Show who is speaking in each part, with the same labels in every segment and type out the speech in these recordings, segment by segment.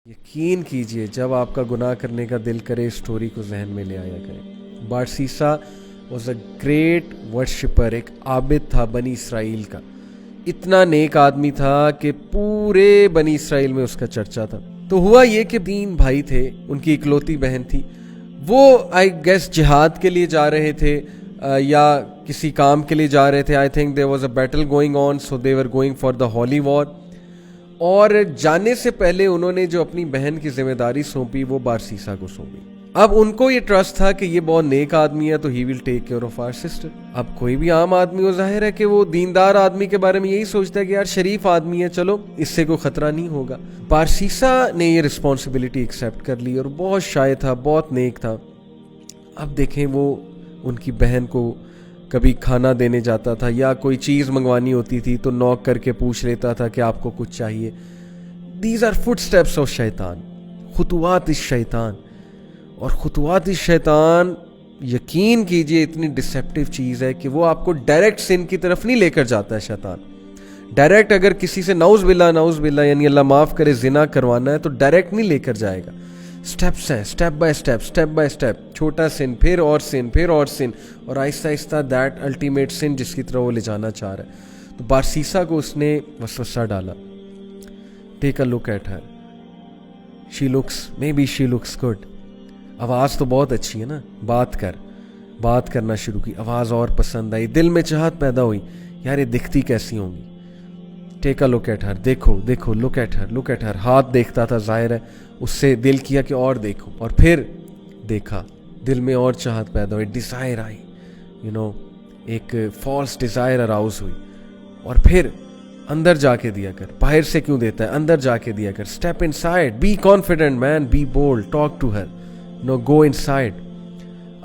Speaker 1: یقین کیجئے جب آپ کا گناہ کرنے کا دل کرے اسٹوری کو ذہن میں لے آیا کرے۔ بارسیسا واز اے گریٹ ورشپر، ایک عابد تھا بنی اسرائیل کا، اتنا نیک آدمی تھا کہ پورے بنی اسرائیل میں اس کا چرچا تھا۔ تو ہوا یہ کہ 3 بھائی تھے، ان کی اکلوتی بہن تھی، وہ آئی گیس جہاد کے لیے جا رہے تھے یا کسی کام کے لیے جا رہے تھے۔ I think there was a battle going on, so they were going for the holy war. اور جانے سے پہلے انہوں نے جو اپنی بہن کی ذمہ داری سونپی وہ بارسیسا کو سونپی۔ اب ان کو یہ ٹرسٹ تھا کہ یہ بہت نیک آدمی ہے تو ہی will take care of our sister. اب کوئی بھی عام آدمی ہو، ظاہر ہے کہ وہ دیندار آدمی کے بارے میں یہی سوچتا ہے کہ یار شریف آدمی ہے، چلو اس سے کوئی خطرہ نہیں ہوگا۔ بارسیسا نے یہ رسپانسبلٹی ایکسیپٹ کر لی اور بہت شائع تھا، بہت نیک تھا۔ اب دیکھیں وہ ان کی بہن کو کبھی کھانا دینے جاتا تھا یا کوئی چیز منگوانی ہوتی تھی تو نوک کر کے پوچھ لیتا تھا کہ آپ کو کچھ چاہیے۔ These are footsteps of شیطان، خطوات الشیطان۔ اور خطوات الشیطان یقین کیجئے اتنی ڈسیپٹیو چیز ہے کہ وہ آپ کو ڈائریکٹ سن کی طرف نہیں لے کر جاتا ہے شیطان۔ ڈائریکٹ اگر کسی سے نعوذ باللہ یعنی اللہ معاف کرے زنا کروانا ہے تو ڈائریکٹ نہیں لے کر جائے گا، سٹیپس ہیں، سٹیپ بائی سٹیپ، چھوٹا سن، پھر اور سن، پھر اور سن، اور آہستہ آہستہ دیٹ الٹیمیٹ سن جس کی طرح وہ لے جانا چاہ رہا ہے۔ تو بارسیسا کو اس نے وسوسہ ڈالا، take a look at her, she looks good, آواز تو بہت اچھی ہے نا، بات کرنا شروع کی، آواز اور پسند آئی، دل میں چاہت پیدا ہوئی یار یہ دکھتی کیسی ہوں گی۔ ٹیک اے لک ایٹ ہر، دیکھو لک ایٹ ہر، ہاتھ دیکھتا تھا، ظاہر ہے اس سے دل کیا کہ اور دیکھو، اور پھر دیکھا، دل میں اور چاہت پیدا ہوئی، ڈیزائر آئی، ایک فالس ڈیزائر اراؤز ہوئی، اور پھر اندر جا کے دیا کر، باہر سے کیوں دیتا ہے، اندر جا کے دیا کر، step inside, be confident man, be bold, talk to her, go inside.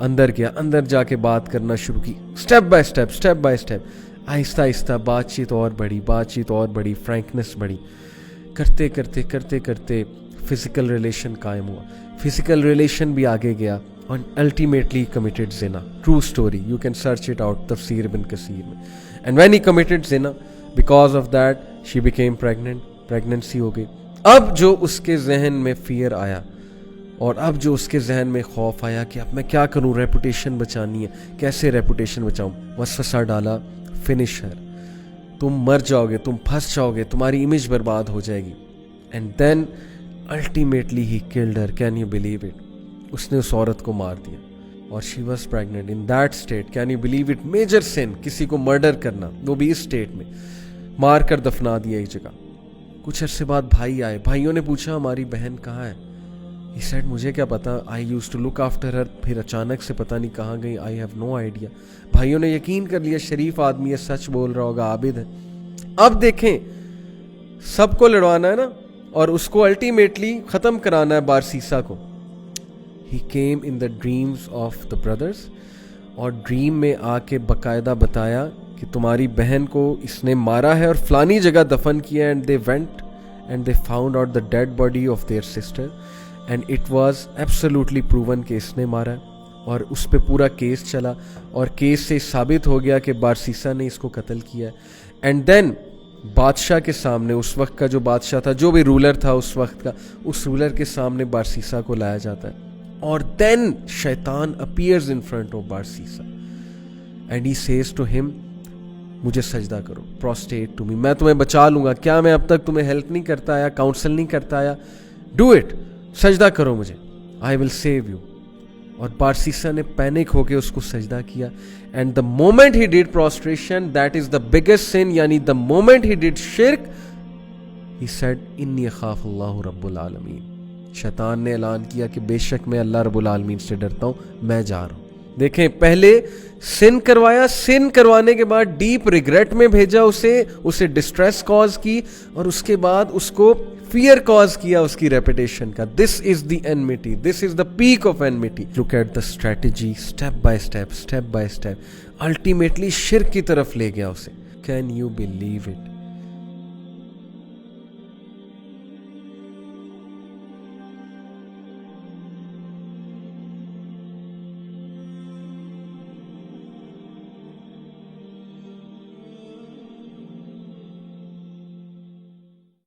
Speaker 1: اندر گیا، اندر جا کے بات کرنا شروع کی، اسٹیپ بائی اسٹیپ، آہستہ آہستہ بات چیت اور بڑھی، فرینکنس بڑھی، کرتے کرتے فزیکل ریلیشن قائم ہوا، فزیکل ریلیشن بھی آگے گیا، اور الٹیمیٹلی کمیٹڈ زنا، true story, you can search it out تفسیر ابن کثیر میں۔ اینڈ وین ہی کمیٹڈ زنا، because of that she became pregnancy ہو گئی۔ اب جو اس کے ذہن میں فیئر آیا، اور اب جو اس کے ذہن میں خوف آیا کہ اب میں کیا کروں، ریپوٹیشن بچانی ہے، کیسے ریپوٹیشن بچاؤں، وسوسہ ڈالا، فنش ہر، تم مر جاؤ گے، تم پھنس جاؤ گے، تمہاری امیج برباد ہو جائے گی۔ And then ultimately he killed her, can you believe it, اس نے اس عورت کو مار دیا، اور she was pregnant in that state, can you believe it, major sin, کسی کو مرڈر کرنا، وہ بھی اس اسٹیٹ میں، مار کر دفنا دیا ایک جگہ۔ کچھ عرصے بعد بھائی آئے، بھائیوں نے پوچھا ہماری بہن کہاں ہے؟ He said مجھے کیا پتا، I used to look after her، پھر اچانک سے پتہ نہیں کہاں گئی، I have no idea۔ بھائیوں نے یقین کر لیا شریف آدمی ہے، سچ بول رہا ہوگا، عابد ہے۔ اب دیکھیں سب کو لڑوانا ہے نا، اور اس کو الٹیمیٹلی ختم کرانا ہے بارسیسا کو۔ He came in the dreams of the brothers، اور ڈریم میں آ کے باقاعدہ بتایا کہ تمہاری بہن کو اس نے مارا ہے اور فلانی جگہ دفن کیا، and they went and they found out the dead body of their sister and it was absolutely proven کہ اس نے مارا ہے، اور اس پہ پورا کیس چلا، اور کیس سے ثابت ہو گیا کہ بارسیسا نے اس کو قتل کیا ہے۔ اینڈ دین بادشاہ کے سامنے، اس وقت کا جو بادشاہ تھا، جو بھی رولر تھا اس وقت کا، اس رولر کے سامنے بارسیسا کو لایا جاتا ہے، اور دین شیطان appears in front of Barsisa and he says to him, مجھے سجدہ کرو، پروسٹیٹ ٹو می، میں تمہیں بچا لوں گا، کیا میں اب تک تمہیں ہیلپ نہیں کرتا آیا، کاؤنسل نہیں کرتا آیا، ڈو اٹ، سجدہ کرو مجھے، آئی ول سیو یو۔ اور بارسیسا نے پینک ہو کے اس کو سجدہ کیا، and the moment he did prostration, that is the biggest sin, یعنی دا مومنٹ ہی ڈیڈ شرک، ہی سیڈ انی اخاف اللہ رب العالمین، شیطان نے اعلان کیا کہ بے شک میں اللہ رب العالمین سے ڈرتا ہوں، میں جا رہا ہوں۔ دیکھیں پہلے سن کروایا، سن کروانے کے بعد ڈیپ ریگریٹ میں بھیجا اسے ڈسٹریس کاز کی، اور اس کے بعد اس کو فیئر کاز کیا اس کی ریپوٹیشن کا۔ This is the enmity, this is the peak of enmity. Look at the strategy, step by step, ultimately شرک کی طرف لے گیا اسے۔ Can you believe it?